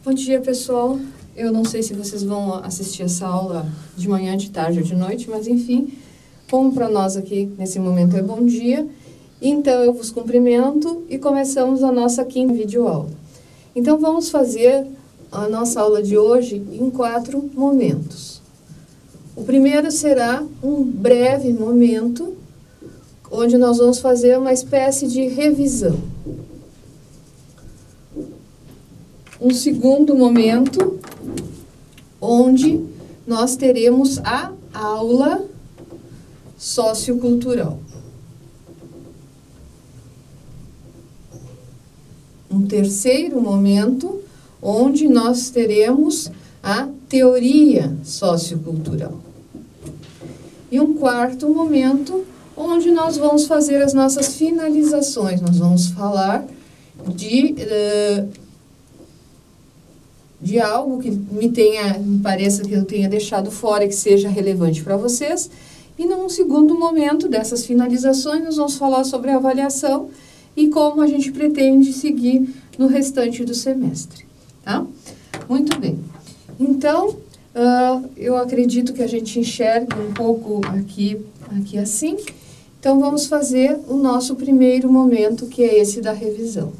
Bom dia, pessoal. Eu não sei se vocês vão assistir essa aula de manhã, de tarde ou de noite, mas enfim, como para nós aqui nesse momento é bom dia, então eu vos cumprimento e começamos a nossa quinta videoaula. Então vamos fazer a nossa aula de hoje em 4 momentos. O primeiro será um breve momento, onde nós vamos fazer uma espécie de revisão. Um segundo momento, onde nós teremos a aula sociocultural. Um terceiro momento, onde nós teremos a teoria sociocultural. E um quarto momento, onde nós vamos fazer as nossas finalizações. Nós vamos falar de algo que me pareça que eu tenha deixado fora e que seja relevante para vocês. E num segundo momento dessas finalizações, nós vamos falar sobre a avaliação e como a gente pretende seguir no restante do semestre, tá? Muito bem. Então, eu acredito que a gente enxergue um pouco aqui assim. Então, vamos fazer o nosso primeiro momento, que é esse da revisão.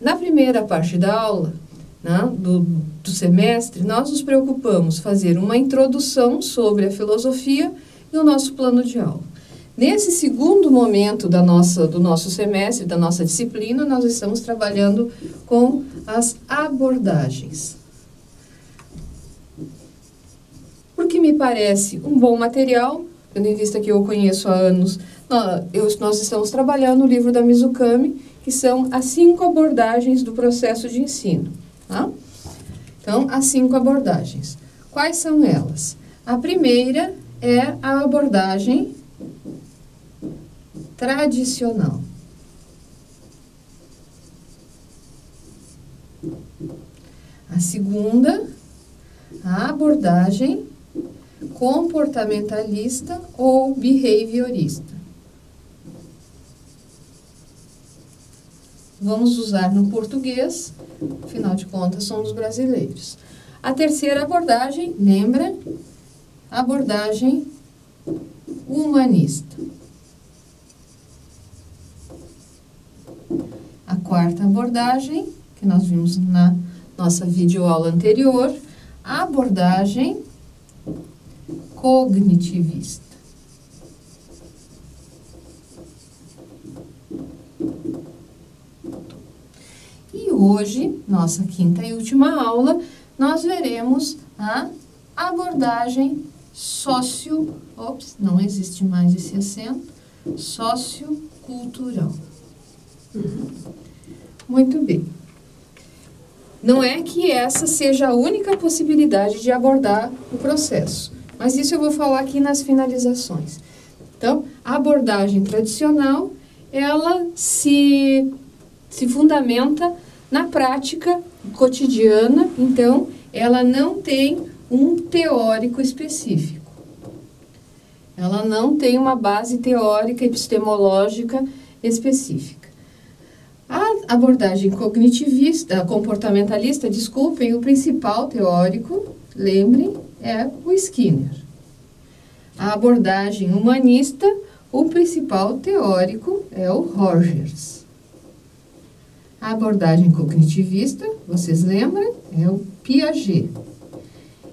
Na primeira parte da aula, né, do semestre, nós nos preocupamos em fazer uma introdução sobre a filosofia e o nosso plano de aula. Nesse segundo momento do nosso semestre, da nossa disciplina, nós estamos trabalhando com as abordagens. Porque me parece um bom material, tendo em vista que eu conheço há anos, nós estamos trabalhando o livro da Mizukami, que são as 5 abordagens do processo de ensino. Tá? Então, as 5 abordagens. Quais são elas? A primeira é a abordagem tradicional. A segunda, a abordagem comportamentalista ou behaviorista. Vamos usar no português, afinal de contas, somos brasileiros. A terceira abordagem, lembra? Abordagem humanista. A quarta abordagem, que nós vimos na nossa videoaula anterior, a abordagem cognitivista. E hoje, nossa quinta e última aula, nós veremos a abordagem não existe mais esse acento, sociocultural. Muito bem. Não é que essa seja a única possibilidade de abordar o processo, mas isso eu vou falar aqui nas finalizações. Então, a abordagem tradicional, ela se fundamenta na prática cotidiana, então ela não tem um teórico específico. Ela não tem uma base teórica epistemológica específica. A abordagem comportamentalista, desculpem, o principal teórico, lembrem, é o Skinner. A abordagem humanista, o principal teórico é o Rogers. A abordagem cognitivista, vocês lembram, é o Piaget.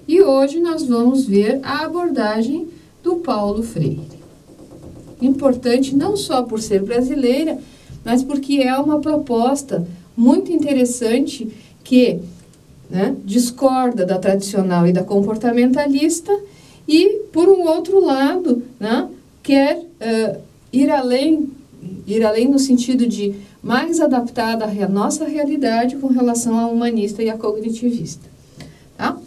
E hoje nós vamos ver a abordagem do Paulo Freire. Importante não só por ser brasileira, mas porque é uma proposta muito interessante que, né, discorda da tradicional e da comportamentalista e, por um outro lado, né, quer ir além no sentido de mais adaptada à nossa realidade com relação à humanista e à cognitivista. Tá?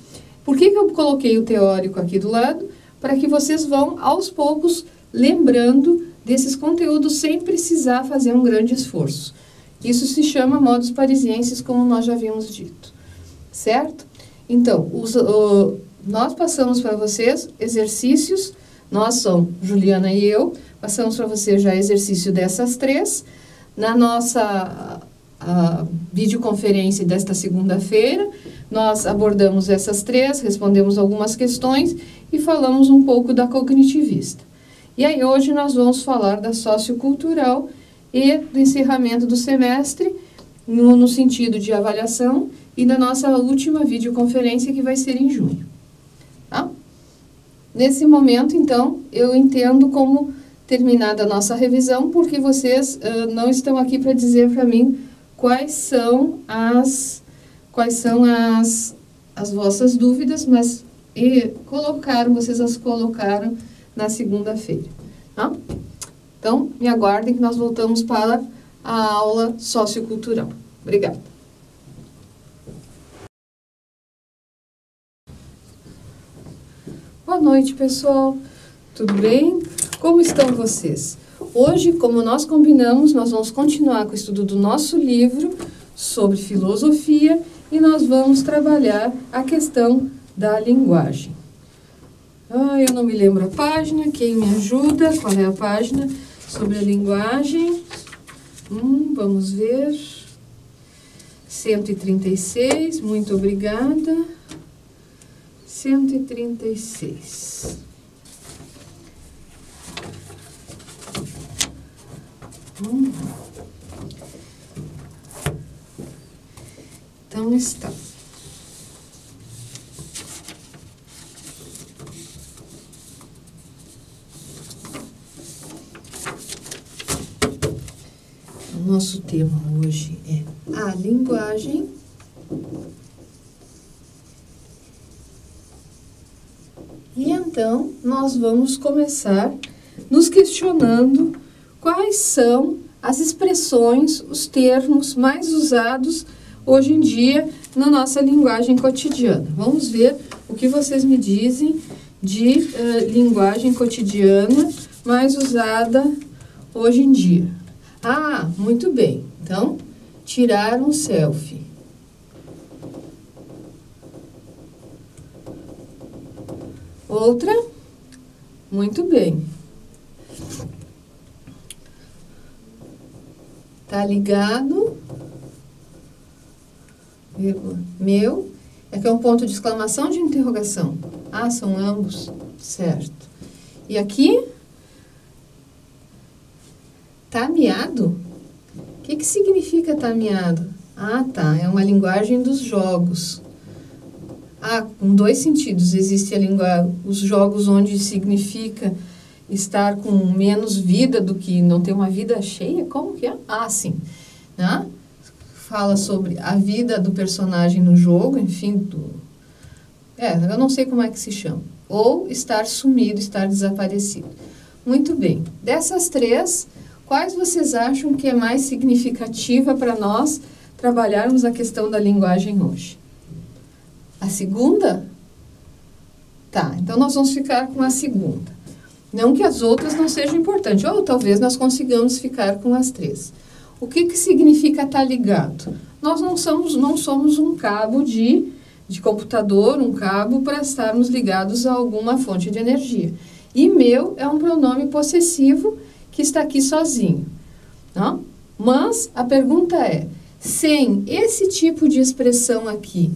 Por que eu coloquei o teórico aqui do lado? Para que vocês vão, aos poucos, lembrando desses conteúdos sem precisar fazer um grande esforço. Isso se chama modus parisiensis, como nós já havíamos dito. Certo? Então, nós passamos para vocês exercícios, nós somos Juliana e eu, passamos para vocês já exercício dessas 3. Na nossa a videoconferência desta segunda-feira. Nós abordamos essas três, respondemos algumas questões e falamos um pouco da cognitivista. E aí hoje nós vamos falar da sociocultural e do encerramento do semestre no sentido de avaliação e da nossa última videoconferência que vai ser em junho. Tá? Nesse momento, então, eu entendo como terminada a nossa revisão, porque vocês não estão aqui para dizer para mim quais são as vossas dúvidas, mas vocês as colocaram na segunda-feira. Tá? Então, me aguardem que nós voltamos para a aula sociocultural. Obrigada. Boa noite, pessoal. Tudo bem? Como estão vocês? Hoje, como nós combinamos, nós vamos continuar com o estudo do nosso livro sobre filosofia e nós vamos trabalhar a questão da linguagem. Eu não me lembro a página, quem me ajuda? Qual é a página sobre a linguagem? Vamos ver. 136, muito obrigada. 136. Então está. O nosso tema hoje é a linguagem e então nós vamos começar nos questionando quais são as expressões, os termos mais usados hoje em dia na nossa linguagem cotidiana. Vamos ver o que vocês me dizem de linguagem cotidiana mais usada hoje em dia. Muito bem. Então, tirar um selfie. Outra? Muito bem. Tá ligado? Meu. Aqui é um ponto de exclamação ou de interrogação? São ambos. Certo. E aqui? Tá miado? O que significa tá miado? Tá. É uma linguagem dos jogos. Com dois sentidos. Existe os jogos onde significa estar com menos vida do que não ter uma vida cheia. Como que é? Sim. Né? Fala sobre a vida do personagem no jogo, enfim. Eu não sei como é que se chama. Ou estar sumido, estar desaparecido. Muito bem. Dessas três, quais vocês acham que é mais significativa para nós trabalharmos a questão da linguagem hoje? A segunda? Tá, então nós vamos ficar com a segunda. Não que as outras não sejam importantes, ou talvez nós consigamos ficar com as três. O que significa estar ligado? Nós não somos um cabo de computador, um cabo para estarmos ligados a alguma fonte de energia. E meu é um pronome possessivo que está aqui sozinho. Não? Mas a pergunta é, sem esse tipo de expressão aqui,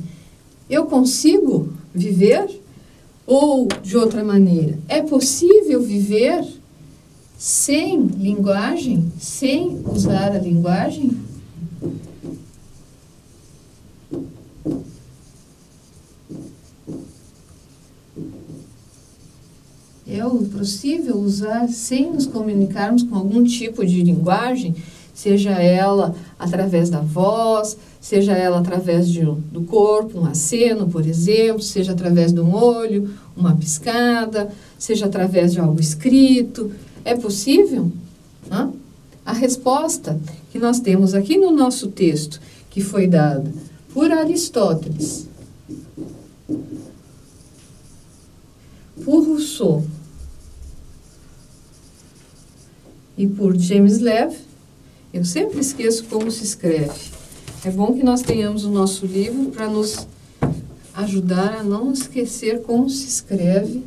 eu consigo viver? Ou, de outra maneira, é possível viver sem linguagem, sem usar a linguagem? É possível usar sem nos comunicarmos com algum tipo de linguagem, seja ela através da voz, seja ela através do corpo, um aceno, por exemplo, seja através de um olho, uma piscada, seja através de algo escrito. É possível? A resposta que nós temos aqui no nosso texto, que foi dada por Aristóteles, por Rousseau e por James Leve, eu sempre esqueço como se escreve. É bom que nós tenhamos o nosso livro para nos ajudar a não esquecer como se escreve,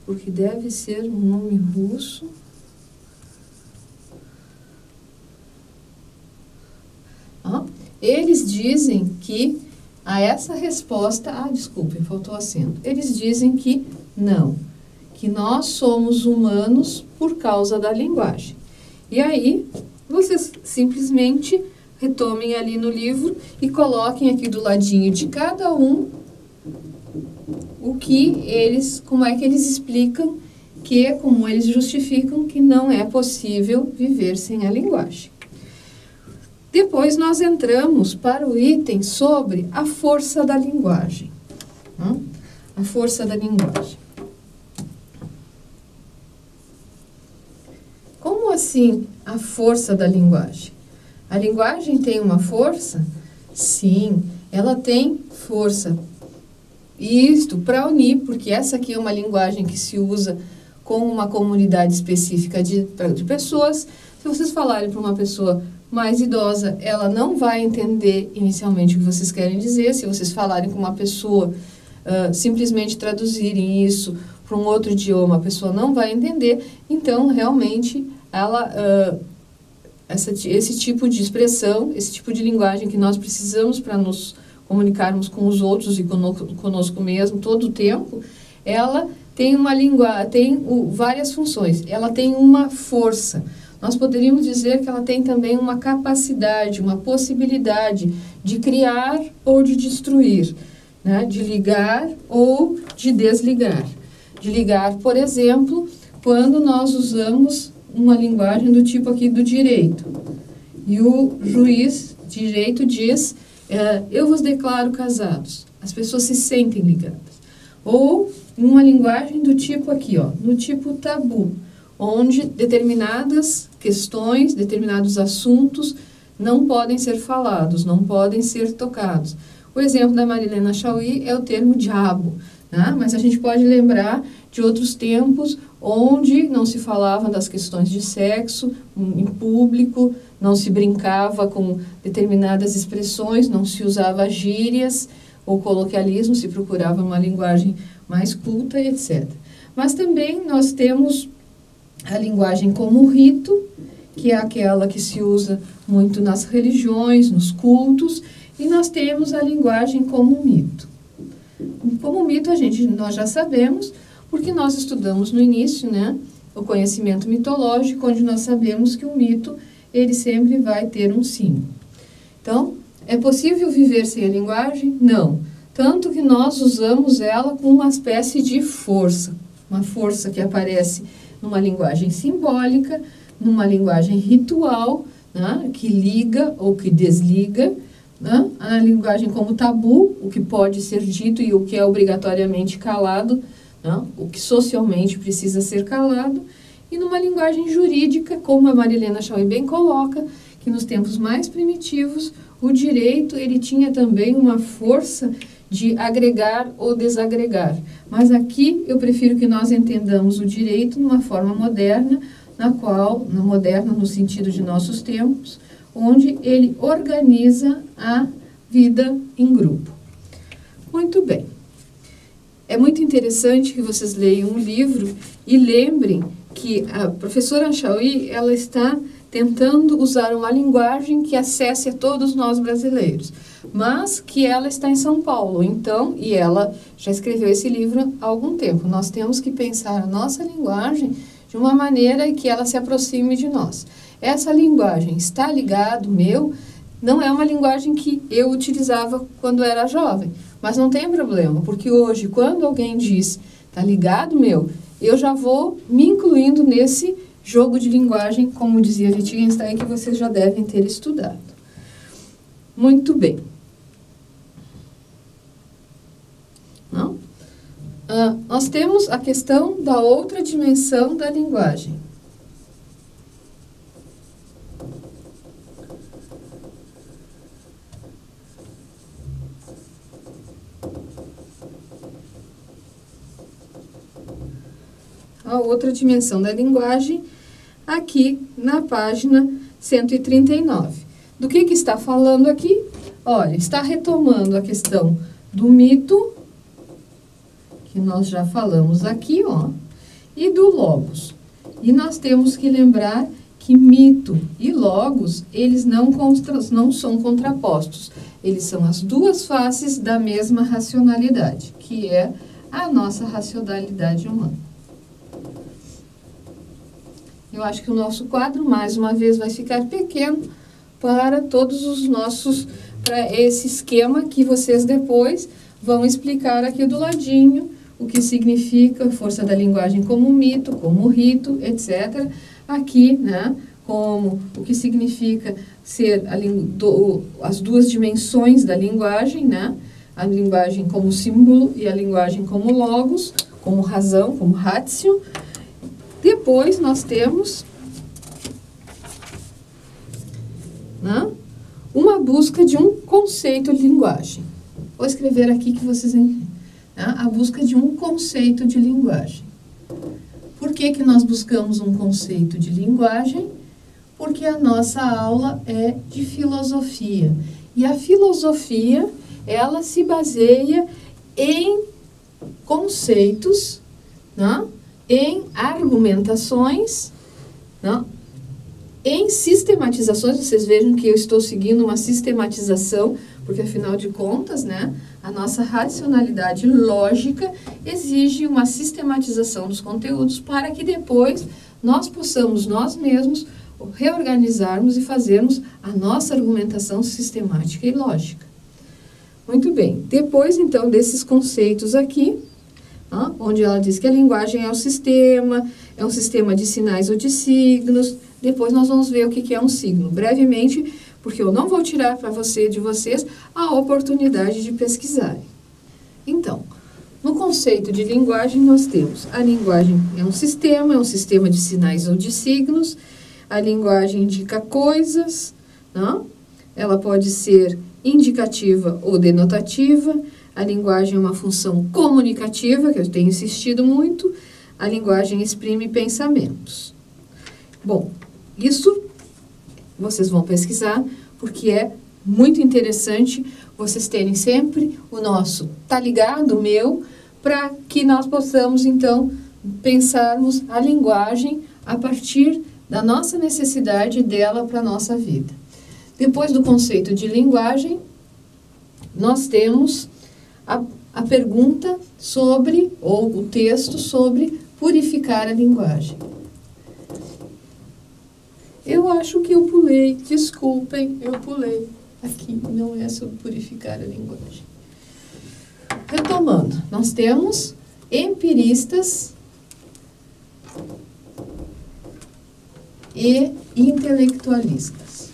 porque deve ser um nome russo. eles dizem que a essa resposta... desculpe, faltou acento. Eles dizem que não, que nós somos humanos por causa da linguagem. E aí, vocês simplesmente retomem ali no livro e coloquem aqui do ladinho de cada um como é que eles explicam como eles justificam que não é possível viver sem a linguagem. Depois nós entramos para o item sobre a força da linguagem. A força da linguagem. Como assim a força da linguagem? A linguagem tem uma força? Sim, ela tem força. Isto para unir, porque essa aqui é uma linguagem que se usa com uma comunidade específica de pessoas. Se vocês falarem para uma pessoa mais idosa, ela não vai entender inicialmente o que vocês querem dizer. Se vocês falarem com uma pessoa, simplesmente traduzirem isso para um outro idioma, a pessoa não vai entender. Então, realmente, esse tipo de expressão, esse tipo de linguagem que nós precisamos para nos comunicarmos com os outros e conosco mesmo todo o tempo, ela tem várias funções. Ela tem uma força. Nós poderíamos dizer que ela tem também uma capacidade, uma possibilidade de criar ou de destruir, né? De ligar ou de desligar. De ligar, por exemplo, quando nós usamos uma linguagem do tipo aqui do direito. E o juiz de direito diz, eu vos declaro casados. As pessoas se sentem ligadas. Ou uma linguagem do tipo aqui, no tipo tabu, onde determinadas questões, determinados assuntos não podem ser falados, não podem ser tocados. O exemplo da Marilena Chaui é o termo diabo, né? Mas a gente pode lembrar de outros tempos onde não se falava das questões de sexo em público, não se brincava com determinadas expressões, não se usava gírias ou coloquialismo, se procurava uma linguagem mais culta, etc. Mas também nós temos a linguagem como rito, que é aquela que se usa muito nas religiões, nos cultos, e nós temos a linguagem como mito. Como mito nós já sabemos, porque nós estudamos no início, né, o conhecimento mitológico, onde nós sabemos que o mito, ele sempre vai ter um símbolo. Então, é possível viver sem a linguagem? Não. Tanto que nós usamos ela com uma espécie de força, uma força que aparece numa linguagem simbólica, numa linguagem ritual, né, que liga ou que desliga, né, a linguagem como tabu, o que pode ser dito e o que é obrigatoriamente calado, né, o que socialmente precisa ser calado, e numa linguagem jurídica, como a Marilena Chaui bem coloca, que nos tempos mais primitivos, o direito ele tinha também uma força de agregar ou desagregar. Mas aqui eu prefiro que nós entendamos o direito numa forma moderna, moderna no sentido de nossos tempos, onde ele organiza a vida em grupo. Muito bem. É muito interessante que vocês leiam o livro e lembrem que a professora Chaui, ela está tentando usar uma linguagem que acesse a todos nós brasileiros, mas que ela está em São Paulo, então, e ela já escreveu esse livro há algum tempo. Nós temos que pensar a nossa linguagem de uma maneira que ela se aproxime de nós. Essa linguagem está ligado, não é uma linguagem que eu utilizava quando era jovem, mas não tem problema, porque hoje, quando alguém diz, está ligado, eu já vou me incluindo nesse jogo de linguagem, como dizia Wittgenstein, que vocês já devem ter estudado. Muito bem. Não? Nós temos a questão da outra dimensão da linguagem. A outra dimensão da linguagem, aqui na página 139. Do que está falando aqui? Olha, está retomando a questão do mito, que nós já falamos aqui, e do logos. E nós temos que lembrar que mito e logos, eles não são contrapostos. Eles são as duas faces da mesma racionalidade, que é a nossa racionalidade humana. Eu acho que o nosso quadro, mais uma vez, vai ficar pequeno para todos os nossos, para esse esquema que vocês depois vão explicar aqui do ladinho, o que significa força da linguagem como mito, como rito, etc. Aqui, né, como o que significa ser as duas dimensões da linguagem, né, a linguagem como símbolo e a linguagem como logos, como razão, como ratio. Depois nós temos, né, uma busca de um conceito de linguagem. Vou escrever aqui que vocês entendem. Né, a busca de um conceito de linguagem. Por que que nós buscamos um conceito de linguagem? Porque a nossa aula é de filosofia. E a filosofia, ela se baseia em conceitos, né, em argumentações, né, em sistematizações. Vocês vejam que eu estou seguindo uma sistematização, porque afinal de contas, né, a nossa racionalidade lógica exige uma sistematização dos conteúdos para que depois nós possamos nós mesmos reorganizarmos e fazermos a nossa argumentação sistemática e lógica. Muito bem, depois então desses conceitos aqui, onde ela diz que a linguagem é um sistema de sinais ou de signos. Depois nós vamos ver o que é um signo, brevemente, porque eu não vou tirar de vocês a oportunidade de pesquisarem. Então, no conceito de linguagem nós temos a linguagem é um sistema de sinais ou de signos. A linguagem indica coisas, não? Ela pode ser indicativa ou denotativa. A linguagem é uma função comunicativa, que eu tenho insistido muito. A linguagem exprime pensamentos. Bom, isso vocês vão pesquisar, porque é muito interessante vocês terem sempre o nosso tá ligado, meu, para que nós possamos, então, pensarmos a linguagem a partir da nossa necessidade dela para a nossa vida. Depois do conceito de linguagem, nós temos a pergunta sobre, ou o texto sobre purificar a linguagem. Eu acho que eu pulei, desculpem, eu pulei. Aqui não é sobre purificar a linguagem. Retomando, nós temos empiristas e intelectualistas.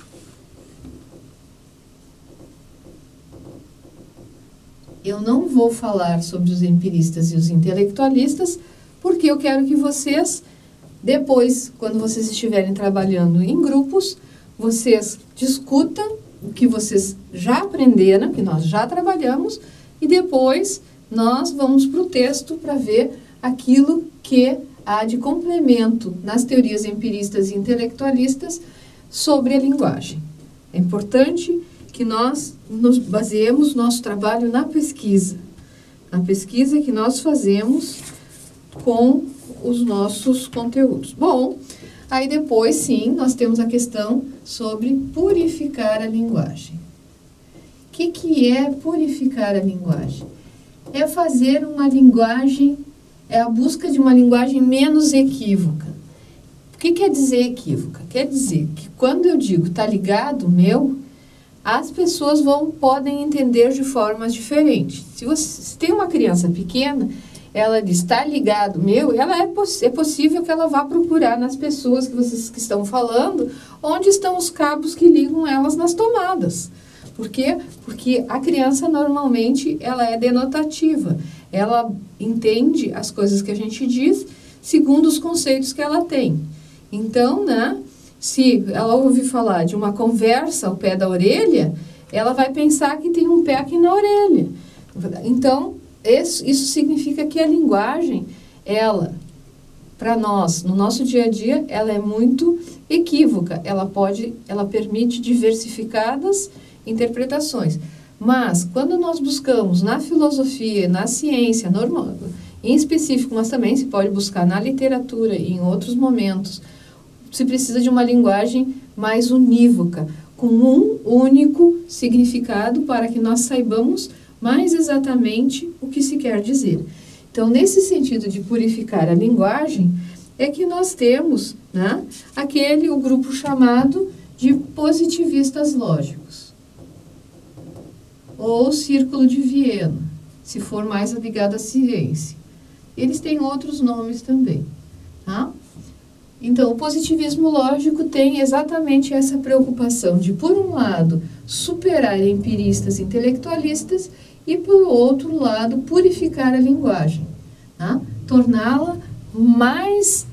Eu não vou falar sobre os empiristas e os intelectualistas, porque eu quero que vocês, depois, quando vocês estiverem trabalhando em grupos, vocês discutam o que vocês já aprenderam, que nós já trabalhamos, e depois nós vamos para o texto para ver aquilo que há de complemento nas teorias empiristas e intelectualistas sobre a linguagem. É importante que nós nos baseemos nosso trabalho na pesquisa que nós fazemos com os nossos conteúdos. Bom, aí depois, sim, nós temos a questão sobre purificar a linguagem. O que é purificar a linguagem? É fazer uma linguagem, é a busca de uma linguagem menos equívoca. O que quer dizer equívoca? Quer dizer que quando eu digo tá ligado, meu, as pessoas podem entender de formas diferentes. Se tem uma criança pequena, ela diz, tá ligado, meu, é possível que ela vá procurar nas pessoas que vocês que estão falando, onde estão os cabos que ligam elas nas tomadas. Por quê? Porque a criança, normalmente, ela é denotativa. Ela entende as coisas que a gente diz segundo os conceitos que ela tem. Então, né, se ela ouve falar de uma conversa ao pé da orelha, ela vai pensar que tem um pé aqui na orelha. Então, isso significa que a linguagem, ela, para nós, no nosso dia a dia, ela é muito equívoca. Ela permite diversificadas interpretações. Mas, quando nós buscamos na filosofia, na ciência, normal, em específico, mas também se pode buscar na literatura e em outros momentos, se precisa de uma linguagem mais unívoca, com um único significado para que nós saibamos mais exatamente o que se quer dizer. Então, nesse sentido de purificar a linguagem, é que nós temos, né, o grupo chamado de positivistas lógicos, ou Círculo de Viena, se for mais ligado à ciência. Eles têm outros nomes também, tá? Então, o positivismo lógico tem exatamente essa preocupação de, por um lado, superar empiristas intelectualistas e, por outro lado, purificar a linguagem, tá? Torná-la mais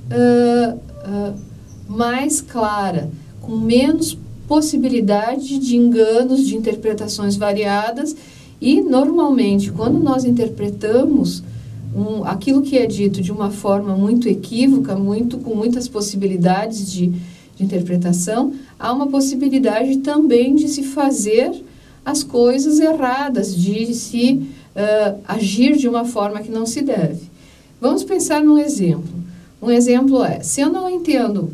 clara, com menos possibilidade de enganos, de interpretações variadas. E, normalmente, quando nós interpretamos aquilo que é dito de uma forma muito equívoca, com muitas possibilidades de interpretação, há uma possibilidade também de se fazer as coisas erradas, de se agir de uma forma que não se deve. Vamos pensar num exemplo. Um exemplo é, se eu não entendo,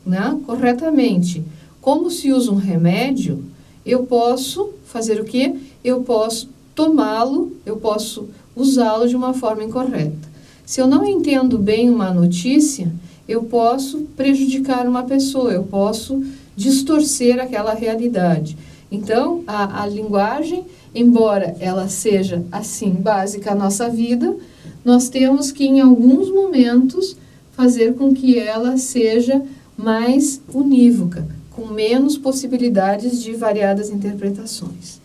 né, corretamente como se usa um remédio, eu posso fazer o quê? Eu posso tomá-lo, eu posso usá-lo de uma forma incorreta. Se eu não entendo bem uma notícia, eu posso prejudicar uma pessoa, eu posso distorcer aquela realidade. Então, a linguagem, embora ela seja, assim, básica à nossa vida, nós temos que, em alguns momentos, fazer com que ela seja mais unívoca, com menos possibilidades de variadas interpretações.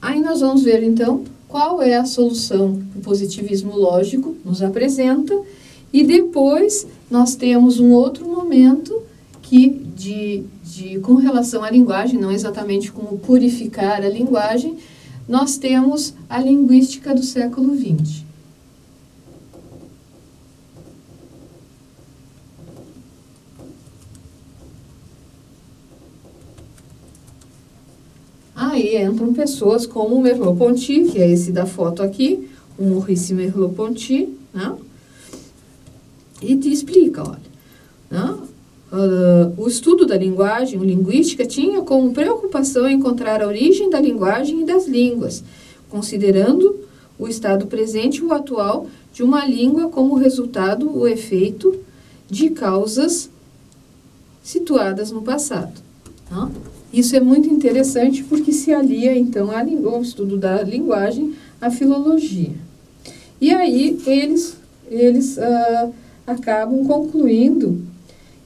Aí nós vamos ver, então, qual é a solução que o positivismo lógico nos apresenta, e depois nós temos um outro momento que, com relação à linguagem, não exatamente como purificar a linguagem, nós temos a linguística do século XX. Aí entram pessoas como o Merleau-Ponty, que é esse da foto aqui, o Maurice Merleau-Ponty, né? E te explica, olha, né? O estudo da linguagem, a linguística, tinha como preocupação encontrar a origem da linguagem e das línguas, considerando o estado presente e o atual de uma língua como resultado, o efeito de causas situadas no passado. Né? Isso é muito interessante porque se alia, então, ao estudo da linguagem à filologia. E aí eles acabam concluindo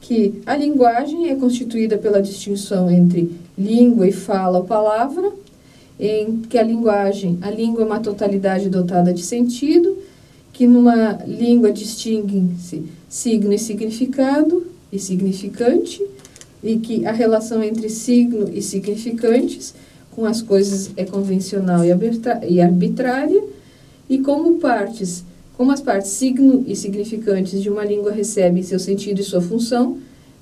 que a linguagem é constituída pela distinção entre língua e fala ou palavra, em que a língua é uma totalidade dotada de sentido, que numa língua distinguem-se signo e significado e significante, e que a relação entre signo e significantes com as coisas é convencional e arbitrária, e como as partes signo e significantes de uma língua recebem seu sentido e sua função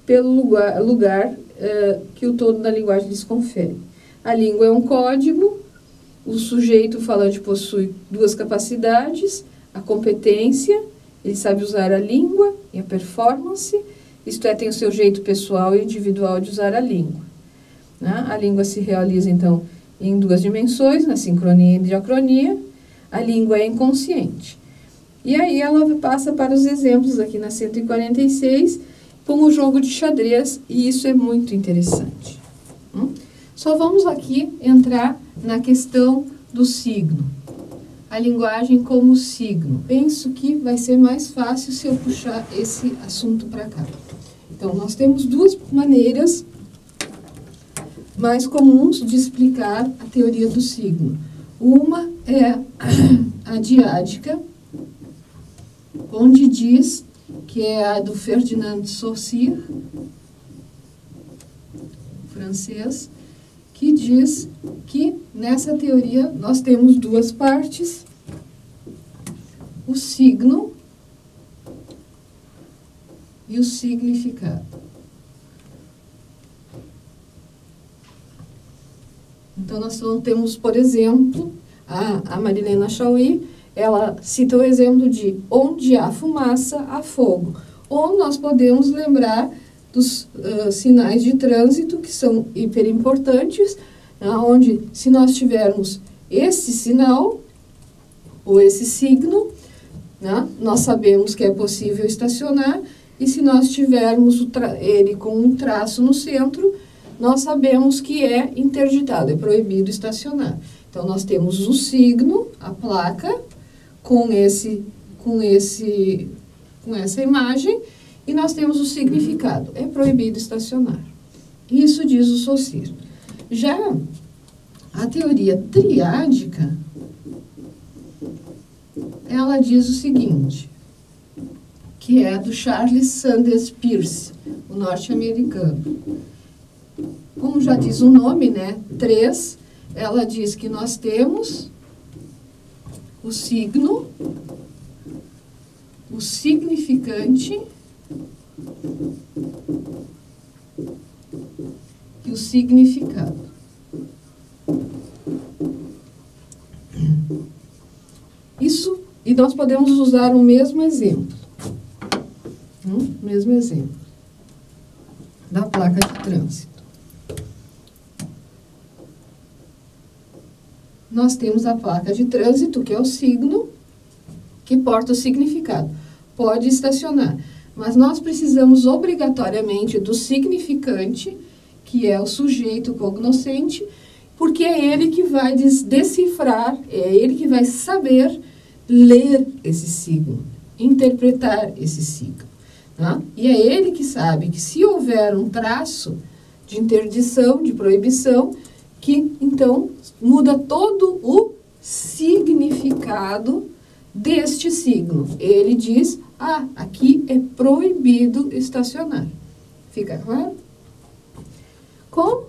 pelo lugar que o todo da linguagem lhes confere. A língua é um código, o sujeito falante possui duas capacidades, a competência, ele sabe usar a língua, e a performance, isto é, tem o seu jeito pessoal e individual de usar a língua. Né? A língua se realiza, então, em duas dimensões, na sincronia e diacronia. A língua é inconsciente. E aí ela passa para os exemplos aqui na 146, com o jogo de xadrez, e isso é muito interessante. Só vamos aqui entrar na questão do signo. A linguagem como signo. Penso que vai ser mais fácil se eu puxar esse assunto para cá. Então, nós temos duas maneiras mais comuns de explicar a teoria do signo. Uma é a diádica, onde diz, que é a do Ferdinand Saussure, francês, que diz que nessa teoria nós temos duas partes, o signo e o significado. Então, nós temos, por exemplo, a Marilena Chauí, ela cita o exemplo de onde há fumaça, há fogo. Ou nós podemos lembrar dos sinais de trânsito, que são hiperimportantes, onde se nós tivermos esse sinal, ou esse signo, né, nós sabemos que é possível estacionar, e se nós tivermos ele com um traço no centro, nós sabemos que é interditado, é proibido estacionar. Então, nós temos o signo, a placa, com essa imagem, e nós temos o significado, é proibido estacionar. Isso diz o Saussure. Já a teoria triádica, ela diz o seguinte, que é do Charles Sanders Peirce, o norte-americano. Como já diz o nome, né? 3, ela diz que nós temos o signo, o significante e o significado. Isso, e nós podemos usar o mesmo exemplo. Mesmo exemplo da placa de trânsito. Nós temos a placa de trânsito, que é o signo, que porta o significado. Pode estacionar, mas nós precisamos obrigatoriamente do significante, que é o sujeito cognoscente, porque é ele que vai decifrar, é ele que vai saber ler esse signo, interpretar esse signo. Tá? E é ele que sabe que se houver um traço de interdição, de proibição, que então muda todo o significado deste signo. Ele diz, aqui é proibido estacionar. Fica claro? Como?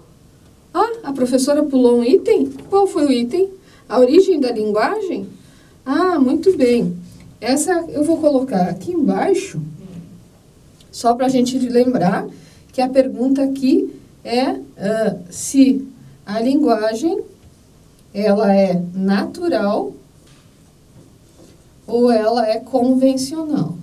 A professora pulou um item? Qual foi o item? A origem da linguagem? Muito bem. Essa eu vou colocar aqui embaixo, só para a gente lembrar que a pergunta aqui é se a linguagem ela é natural ou ela é convencional.